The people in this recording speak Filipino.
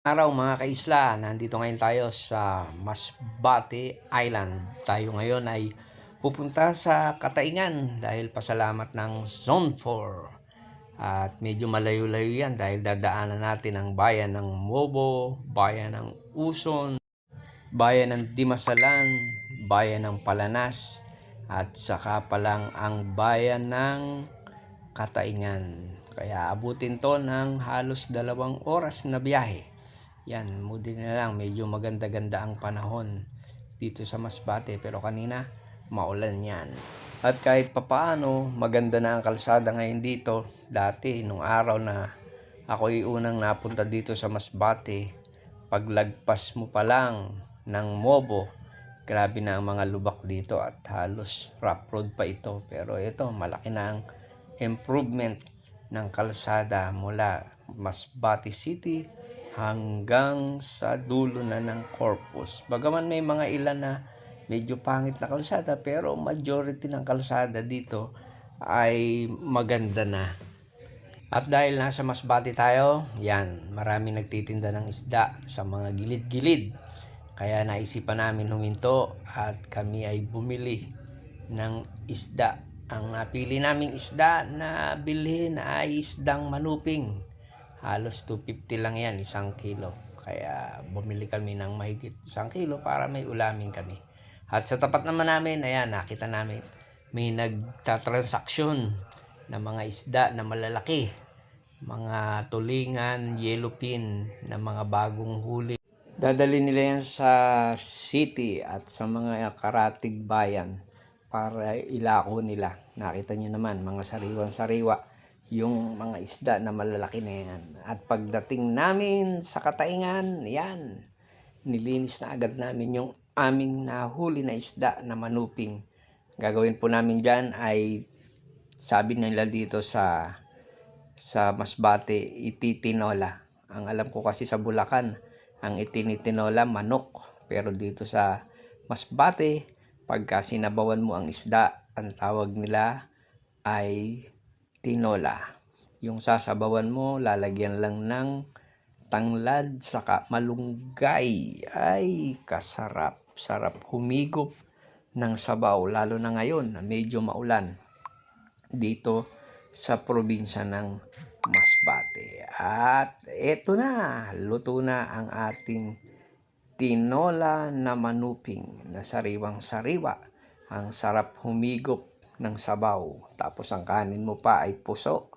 Araw mga kaisla, nandito ngayon tayo sa Masbate Island. Tayo ngayon ay pupunta sa Kataingan dahil pasalamat ng Zone 4. At medyo malayo-layo yan dahil dadaanan natin ang bayan ng Mobo, bayan ng Uson, bayan ng Dimasalan, bayan ng Palanas, at saka pa lang ang bayan ng Kataingan. Kaya abutin to ng halos 2 oras na biyahe. Yan, mood na lang, medyo maganda-ganda ang panahon dito sa Masbate, pero kanina maulan yan. At kahit papaano, maganda na ang kalsada ngayon dito. Dati, nung araw na ako'y unang napunta dito sa Masbate, paglagpas mo pa lang ng Mobo, grabe na ang mga lubak dito at halos rough road pa ito. Pero ito, malaki na ang improvement ng kalsada mula Masbate City hanggang sa dulo na ng Corpus. Bagaman may mga ilan na medyo pangit na kalsada, pero majority ng kalsada dito ay maganda na. At dahil nasa Masbate tayo, yan, marami nagtitinda ng isda sa mga gilid-gilid. Kaya naisipan namin huminto at kami ay bumili ng isda. Ang napili naming isda na bilhin ay isdang manuping. Halos 250 lang yan, 1 kilo. Kaya bumili kami ng mahigit 1 kilo para may ulamin kami. At sa tapat naman namin, ayan, nakita namin may nagtatransaksyon ng mga isda na malalaki. Mga tulingan, yellowfin na mga bagong huli. Dadali nila yan sa city at sa mga karatig bayan para ilako nila. Nakita nyo naman, mga sariwang-sariwa yung mga isda na malalaki na yan. At pagdating namin sa Kataingan, yan, nilinis na agad namin yung aming nahuli na isda na manuping. Gagawin po namin dyan ay, sabi nila dito sa Masbate, ititinola. Ang alam ko kasi sa Bulacan, ang itinitinola manok. Pero dito sa Masbate, pagka sinabawan mo ang isda, ang tawag nila ay tinola. Yung sasabawan mo, lalagyan lang ng tanglad saka malunggay. Ay, kasarap. Sarap humigop ng sabaw, lalo na ngayon na medyo maulan dito sa probinsya ng Masbate. At eto na, luto na ang ating tinola na manuping na sariwang-sariwa. Ang sarap humigop ng sabaw. Tapos ang kanin mo pa ay puso.